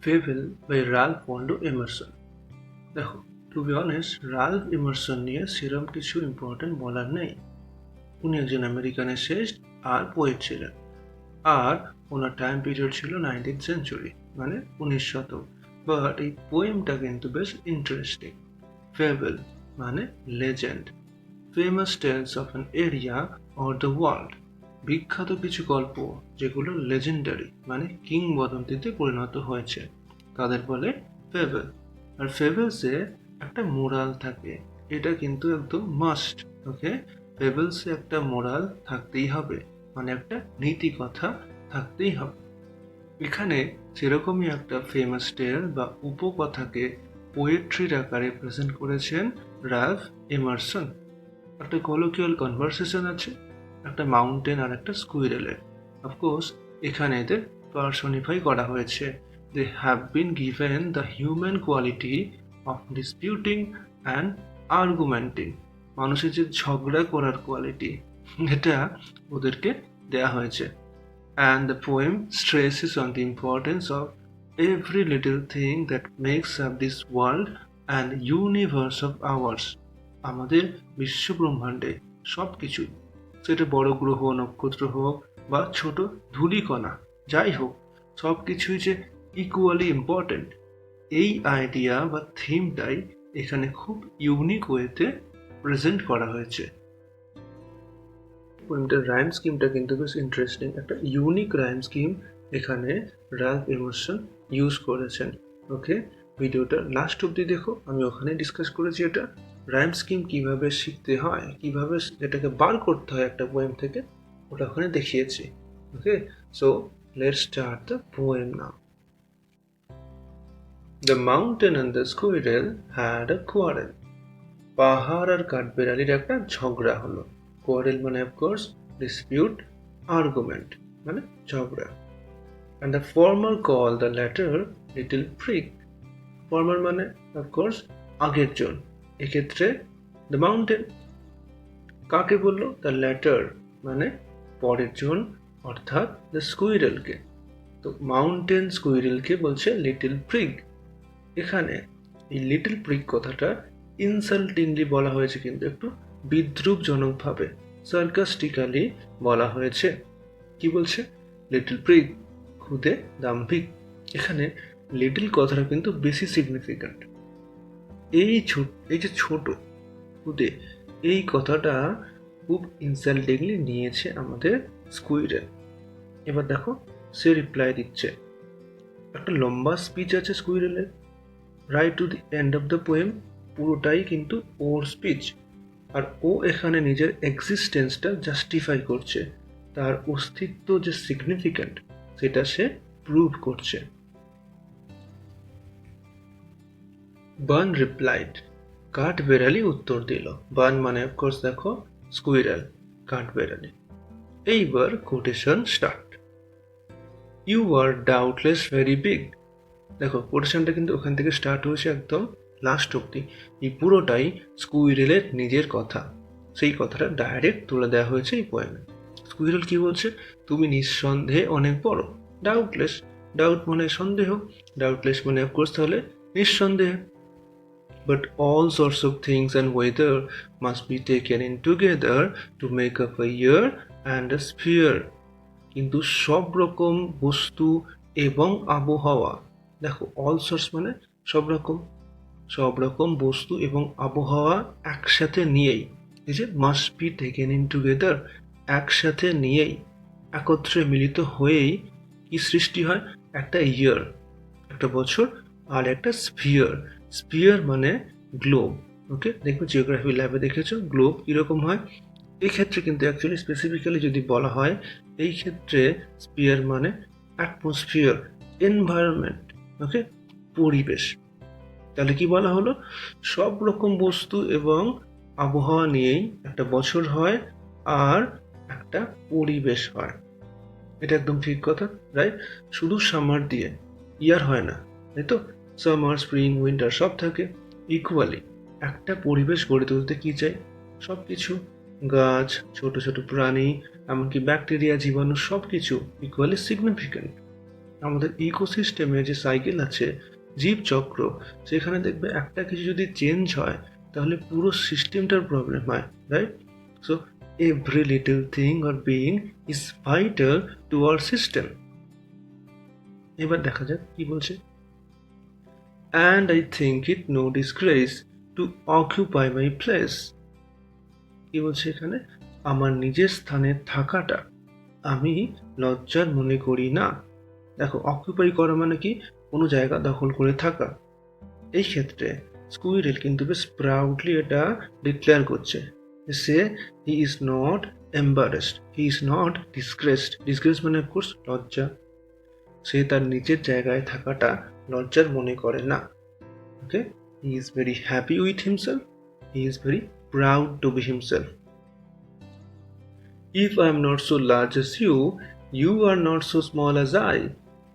ফেভেল by Ralph Waldo Emerson. দেখো, to be honest, Ralph Emerson নিয়ে সেরম কিছু ইম্পর্টেন্ট বলার নেই। উনি একজন আমেরিকানের শেষ আর পোয়েট ছিলেন, আর ওনার টাইম পিরিয়ড ছিল 19th সেঞ্চুরি, মানে 19 শতক। বাট এই পোয়েমটা কিন্তু বেশ ইন্টারেস্টিং। ফেভেল মানে legend, famous tales of an area or the world. বিখ্যাত কিছু গল্প যেগুলো লেজেন্ডারি মানে কিংবদন্তিতে পরিণত হয়েছে, তাদের বলে ফেভেল। আর ফেভেলসে একটা মোরাল থাকে, এটা কিন্তু একদম মাস্ট। ওকে, ফেভেলসে একটা মোরাল থাকতেই হবে, মানে একটা নীতি কথা থাকতেই হবে। এখানে সেরকমই একটা ফেমাস টেল বা উপকথাকে পোয়েট্রির আকারে প্রেজেন্ট করেছেন রাল্ফ এমারসন। একটা কলোকিয়াল কনভারসেশন আছে একটা মাউন্টেন আর একটা স্কুইরেলের। অফকোর্স এখানে এদের পার্সনিফাই করা হয়েছে। They have been given the human quality of disputing and argumenting. মানুষের যে ঝগড়া করার কোয়ালিটি, এটা ওদেরকে দেয়া হয়েছে। And the poem stresses on the importance of every little thing that makes up this world and universe of ours. আমাদের বিশ্ব ব্রহ্মাণ্ডে সব কিছুই, সেটা বড় গ্রহ নক্ষত্র হোক বা ছোট ধূলিকণা, যাই হোক, সব কিছুই যে ইকুয়ালি ইম্পর্টেন্ট, এই আইডিয়া বা থিমটাই এখানে খুব ইউনিক ওয়েতে প্রেজেন্ট করা হয়েছে। পোয়েমটার রাইম স্কিমটা কিন্তু বেশ ইন্টারেস্টিং, একটা ইউনিক রাইম স্কিম এখানে রাল্ফ এমারসন ইউজ করেছেন। ওকে, ভিডিওটা লাস্ট অবধি দেখো, আমি ওখানে ডিসকাস করেছি এটা রাইম স্কিম কিভাবে শিখতে হয়, কিভাবে এটাকে বার করতে হয় একটা পোয়েম থেকে, ওটা ওখানে দেখিয়েছি। Okay, so let's start the poem now. The mountain and the squirrel had a quarrel. পাহাড় আর কাঠবেড়ালির একটা ঝগড়া হলো। কোয়ারেল মানে অফকোর্স ডিসপিউট, আর্গুমেন্ট মানে ঝগড়া। And the former call the latter little prick. Former মানে অফকোর্স আগের জন, এক্ষেত্রে দ্য মাউন্টেন। কাকে বললো? দ্য ল্যাটার মানে পরের জন, অর্থাৎ দ্য স্কুইরেলকে। তো মাউন্টেন স্কুইরেলকে বলছে লিটল প্রিগ। এখানে এই লিটল প্রিগ কথাটা ইনসাল্টিংলি বলা হয়েছে, কিন্তু একটু বিদ্রুপজনকভাবে, সার্কাস্টিক্যালি বলা হয়েছে। কি বলছে? লিটল প্রিগ, খুদে দাম্ভিক। এখানে লিটল কথাটা কিন্তু বেশি সিগনিফিক্যান্ট। এই যে ছোট, খুদে, এই কথাটা খুব ইনসাল্টিংলি নিয়েছে আমাদের স্কুইরেল। এবার দেখো সে রিপ্লাই দিচ্ছে। একটা লম্বা স্পিচ আছে স্কুইরেলের, right to the end of the poem, পুরোটাই কিন্তু ওর স্পিচ। আর ও এখানে নিজের এক্সিস্টেন্সটা জাস্টিফাই করছে, তার অস্তিত্ব যে সিগনিফিক্যান্ট সেটা সে প্রুভ করছে। বার্ন রিপ্লাইড, কাঠবেড়ালি উত্তর দিল। বার্ন মানে অফকোর্স দেখো স্কুইরেল, কাঠবেড়ালি। এইবার quotation start. You are doubtless very big. দেখো কোটেশনটা কিন্তু ওখান থেকে স্টার্ট হয়েছে একদম লাস্ট অব্দি। এই পুরোটাই স্কুইরেলের নিজের কথা, সেই কথাটা ডাইরেক্ট তুলে দেওয়া হয়েছে এই পোয়েমে। স্কুইরেল কি বলছে? তুমি নিঃসন্দেহে অনেক বড়। ডাউটলেস, ডাউট মানে সন্দেহ, ডাউটলেস মানে অফকোর্স তাহলে নিঃসন্দেহে। But all sorts of things and weather must be taken in together to make up a year and a sphere. কিন্তু সব রকম বস্তু এবং আবহাওয়া, দেখো অল সোর্স মানে সব রকম বস্তু এবং আবহাওয়া একসাথে নিয়েই, এই যে must be taken in together, একসাথে নিয়েই, একত্রে মিলিত হয়েই কি সৃষ্টি হয়? একটা ইয়ার, একটা বছর, আর একটা স্ফিয়ার। স্ফিয়ার মানে গ্লোব। ওকে, দেখবে জিওগ্রাফি ল্যাবে দেখেছো গ্লোব কীরকম হয়। এই ক্ষেত্রে কিন্তু অ্যাকচুয়ালি স্পেসিফিক্যালি যদি বলা হয়, এই ক্ষেত্রে স্পিয়ার মানে অ্যাটমসফিয়ার, এনভায়রনমেন্ট। ওকে, পরিবেশ। তাহলে কি বলা হলো? সব রকম বস্তু এবং আবহাওয়া নিয়েই একটা বছর হয় আর একটা পরিবেশ হয়। এটা একদম ঠিক কথা, রাইট? শুধু সামার দিয়ে ইয়ার হয় না, তাই তো? সামার, স্প্রিং, উইন্টার সব থাকে ইকুয়ালি। একটা পরিবেশ গড়ে তুলতে কি চাই? সব কিছু, গাছ, ছোট ছোট প্রাণী, এমনকি ব্যাকটেরিয়া, জীবাণু, সব কিছু ইকুয়ালি সিগনিফিক্যান্ট। আমাদের ইকোসিস্টেমে যে সাইকেল আছে, জীবচক্র, সেখানে দেখবে একটা কিছু যদি চেঞ্জ হয় তাহলে পুরো সিস্টেমটার প্রবলেম হয়, right? So every little thing or being is vital to our system. এবার দেখা যাক কি বলছে। And I think it no disgrace to occupy my place. কি বলছে এখানে? আমার নিজের স্থানে থাকাটা আমি লজ্জার মনে করি না। দেখো, অকুপাই করা মানে কি? কোনো জায়গা দখল করে থাকা। এই ক্ষেত্রে স্কুইরেল কিন্তু বেশ প্রাউডলি এটা ডিক্লেয়ার করছে। সে he is not embarrassed, he is not disgraced. Disgrace মানে অফকোর্স লজ্জা। সে তার নিজের জায়গায় থাকাটা লজ্জার মনে করে না। Okay, he is very happy with himself, he is very proud to be himself. If I am not so large as you, you are not so small as I,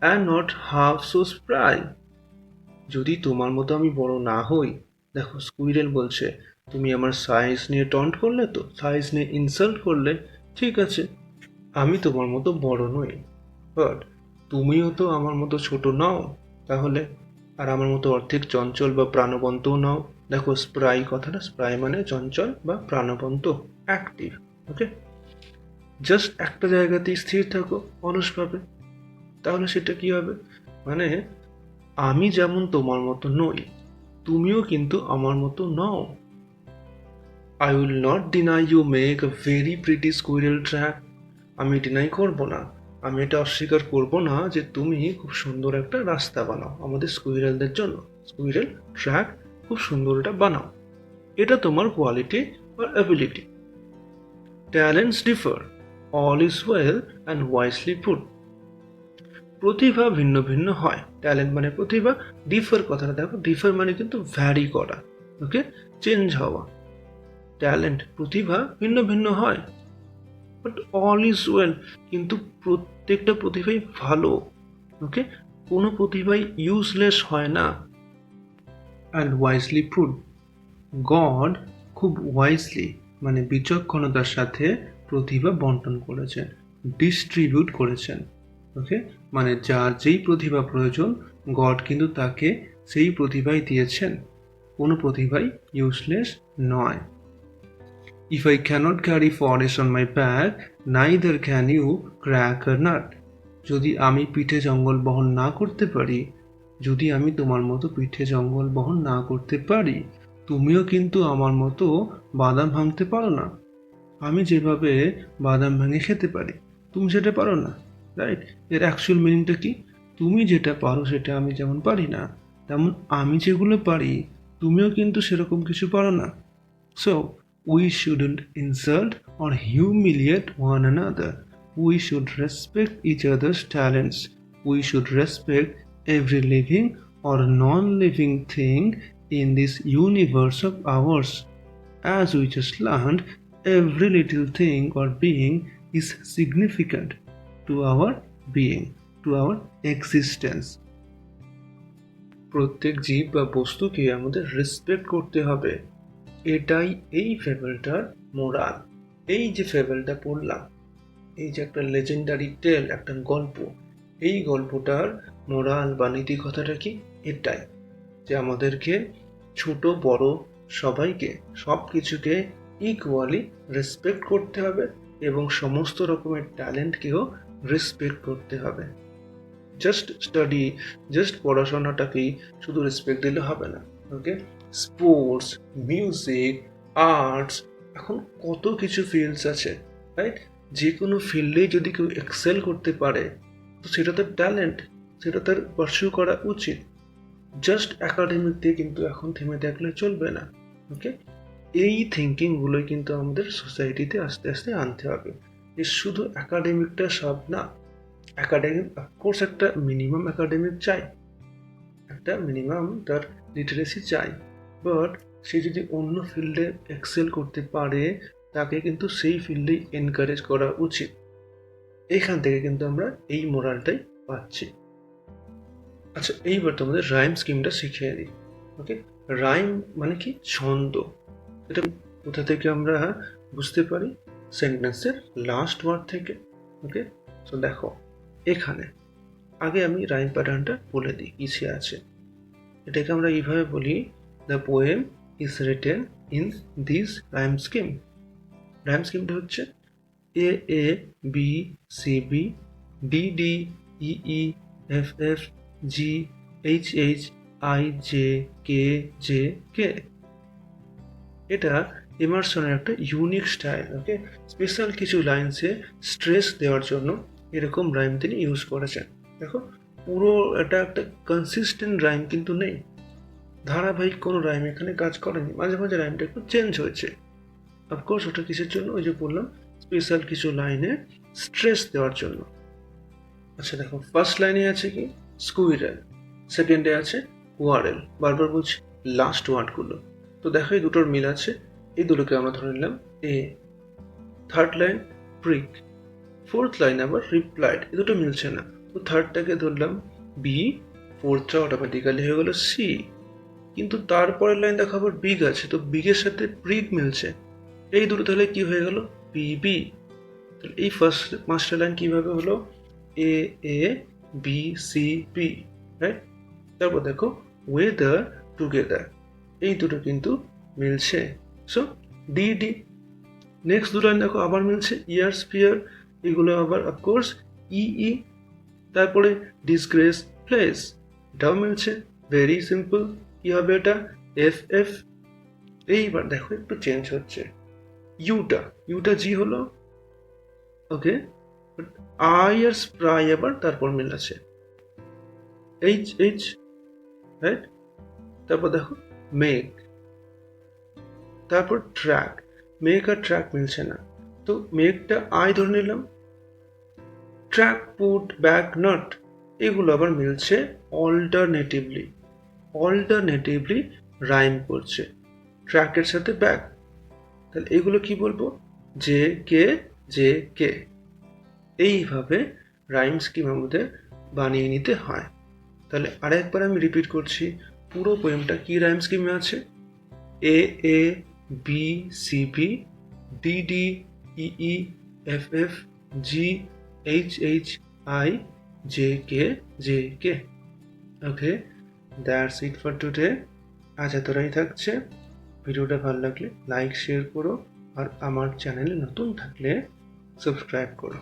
and not half so spry. যদি তোমার মতো আমি বড় না হই, দেখো squirrel বলছে, তুমি আমার সাইজ নিয়ে টন্ট করলে, তো সাইজ নিয়ে ইনসাল্ট করলে, ঠিক আছে, আমি তোমার মতো বড় নই, বাট তুমিও তো আমার মতো ছোট নও তাহলে, আর আমার মতো অর্ধেক চঞ্চল বা প্রাণবন্তও নও। দেখো স্প্রাই কথাটা, স্প্রাই মানে চঞ্চল বা প্রাণবন্ত, অ্যাক্টিভ। ওকে, জাস্ট একটা জায়গাতেই স্থির থাকো অলসভাবে, তাহলে সেটা কি হবে? মানে আমি যেমন তোমার মতো নই, তুমিও কিন্তু আমার মতো নও। I will not deny you make a very pretty squirrel track. আমি ডিনাই করব না, আমি এটা অস্বীকার করব না যে তুমি খুব সুন্দর একটা রাস্তা বানাও আমাদের স্কুইরেলদের জন্য, স্কুইরেল ট্র্যাক খুব সুন্দর এটা বানাও, এটা তোমার কোয়ালিটি বা ability. Talents differ, all is well and wisely put. প্রতিভা ভিন্ন ভিন্ন হয়, ট্যালেন্ট মানে প্রতিভা, ডিফার কথাটা দেখো, ডিফার মানে কিন্তু ভ্যারি করা, ওকে, চেঞ্জ হওয়া। ট্যালেন্ট প্রতিভা ভিন্ন ভিন্ন হয়, বাট অল ইজ ওয়েল, কিন্তু প্রত্যেকটা প্রতিভাই ভালো। ওকে, কোনো প্রতিভাই ইউজলেস হয় না। অ্যান্ড ওয়াইজলি পুট, গড খুব ওয়াইজলি মানে বিচক্ষণতার সাথে প্রতিভা বন্টন করেছেন, ডিস্ট্রিবিউট করেছেন। ওকে, মানে যার যেই প্রতিভা প্রয়োজন, গড কিন্তু তাকে সেই প্রতিভাই দিয়েছেন, কোনো প্রতিভাই ইউজলেস নয়। If I cannot carry forest on my back, neither can you crack a nut. যদি আমি পিঠে জঙ্গল বহন না করতে পারি, যদি আমি তোমার মতো পিঠে জঙ্গল বহন না করতে পারি, তুমিও কিন্তু আমার মতো বাদাম ভাঙতে পারো না। আমি যেভাবে বাদাম ভেঙে খেতে পারি, তুমি সেটা পারো না, রাইট? এর অ্যাকচুয়াল মিনিংটা কি? তুমি যেটা পারো সেটা আমি যেমন পারি না, তেমন আমি যেগুলো পারি তুমিও কিন্তু সেরকম কিছু পারো না। So we shouldn't insult or humiliate one another. We should respect each other's talents. We should respect every living or non-living thing in this universe of ours. As we just learned, every little thing or being is significant to our being, to our existence. প্রত্যেক জীব বা বস্তুকে আমাদের respect করতে হবে, এটাই এই ফেবলটার moral. এই যে ফেবলটা পড়লাম, এই যে একটা লেজেন্ডারি টেল, একটা গল্প, এই গল্পটার মোরাল বা নীতি কথাটা কি? এটাই যে আমাদেরকে ছোট বড় সবাইকে, সব কিছুকে ইকুয়ালি রেসপেক্ট করতে হবে এবং সমস্ত রকমের ট্যালেন্টকেও রেসপেক্ট করতে হবে। জাস্ট স্টাডি, জাস্ট পড়াশোনাটাকেই শুধু রেসপেক্ট দিলে হবে না। ওকে, স্পোর্টস, মিউজিক, আর্টস, এখন কত কিছু ফিল্ডস আছে, রাইট? যে কোনো ফিল্ডেই যদি কেউ এক্সেল করতে পারে, তো সেটা তার ট্যালেন্ট, সেটা তার পারসিউ করা উচিত। জাস্ট একাডেমিক দিয়ে কিন্তু এখন থেমে থাকলে চলবে না। ওকে, এই থিঙ্কিংগুলোই কিন্তু আমাদের সোসাইটিতে আস্তে আস্তে আনতে হবে, যে শুধু একাডেমিকটা সব না। একাডেমিক অফকোর্স একটা মিনিমাম একাডেমিক চাই, একটা মিনিমাম তার লিটারেসি চাই, বাট সে যদি অন্য ফিল্ডে এক্সেল করতে পারে, তাকে কিন্তু সেই ফিল্ডেই এনকারেজ করা উচিত। এইখান থেকে কিন্তু আমরা এই মোরালটাই পাচ্ছি। আচ্ছা, এইবার তোমাদের রাইম স্কিমটা শিখিয়ে দিই। ওকে, রাইম মানে কি? ছন্দ। এটা কোথা থেকে আমরা বুঝতে পারি? সেন্টেন্সের লাস্ট ওয়ার্ড থেকে। ওকে, তো দেখো এখানে আগে আমি রাইম প্যাটার্নটা বলে দিই কিসে আছে। এটাকে আমরা এইভাবে বলি, the poem is written in this rhyme scheme. Rhyme স্কিমটা হচ্ছে A A B C B D D E E F F G H H I J J K. এটা ইমার্সনের একটা ইউনিক স্টাইল। ওকে, স্পেশাল কিছু লাইন্সে স্ট্রেস দেওয়ার জন্য এরকম rhyme তিনি ইউজ করেছেন। দেখো, পুরো এটা একটা কনসিস্টেন্ট রাইম কিন্তু নেই, ধারাবাহিক কোনো রাইম এখানে কাজ করেনি, মাঝে মাঝে রাইমটা একটু চেঞ্জ হয়েছে। অফকোর্স ওটা কিসের জন্য, ওই যে বললাম স্পেশাল কিছু লাইনে স্ট্রেস দেওয়ার জন্য। আচ্ছা দেখো, ফার্স্ট লাইনে আছে কি স্কুইরেল, সেকেন্ডে আছে কোয়ারেল, বারবার বলছি লাস্ট ওয়ার্ডগুলো। তো দেখো এই দুটোর মিল আছে, এই দুটোকে আমরা ধরে নিলাম A. Third line prig, fourth line আবার রিপ্লাইড, এই দুটো মিলছে না, তো থার্ডটাকে ধরলাম বি, ফোর্থটা অটোমেটিক্যালি হয়ে গেল সি। কিন্তু তারপরের লাইন দেখো আবার বিগ আছে, তো বিগের সাথে প্রিক মিলছে, এই দুটো তাহলে কি হয়ে গেল পিবি। তাহলে এই ফার্স্ট পাঁচটা লাইন কিভাবে হলো এ A B C B, right. তারপর দেখো ওয়েদার টুগেদার, এই দুটো কিন্তু মিলছে, সো ডি ডি। নেক্সট দুটো লাইন দেখো আবার মিলছে, ইয়ার স্পিয়ার, এগুলো আবার অফকোর্স ই ই। তারপরে ডিসগ্রেস প্লেস, এটাও মিলছে, ভেরি সিম্পল, কি হবে এটা এফ এফ। এইবার দেখো একটু চেঞ্জ হচ্ছে, ইউটা জি হলো, ওকে, আই আর স্প্রাই আবার তারপর মিল আছে, এইচ এইচ, রাইট। তারপর দেখো মেক, তারপর ট্র্যাক, মেক আর ট্র্যাক মিলছে না, তো মেকটা আই ধরে নিলাম, ট্র্যাক পুট ব্যাক নট, এগুলো আবার মিলছে অল্টারনেটিভলি রাইম করছে ট্র্যাকের সাথে ব্যাক। তাহলে এগুলো কি বলবো, জে কে। এইভাবে রাইম স্কিম আমাদের বানিয়ে নিতে হয়। তাহলে আরেকবার আমি রিপিট করছি, পুরো পোয়েমটা কি রাইম স্কিমে আছে, A A B C B D D E E F F G H H I J K. Okay, that's it for today. আজ এতটাই থাকছে। ভিডিওটা ভালো লাগলে লাইক শেয়ার করো, আর আমার চ্যানেলে নতুন থাকলে সাবস্ক্রাইব করো।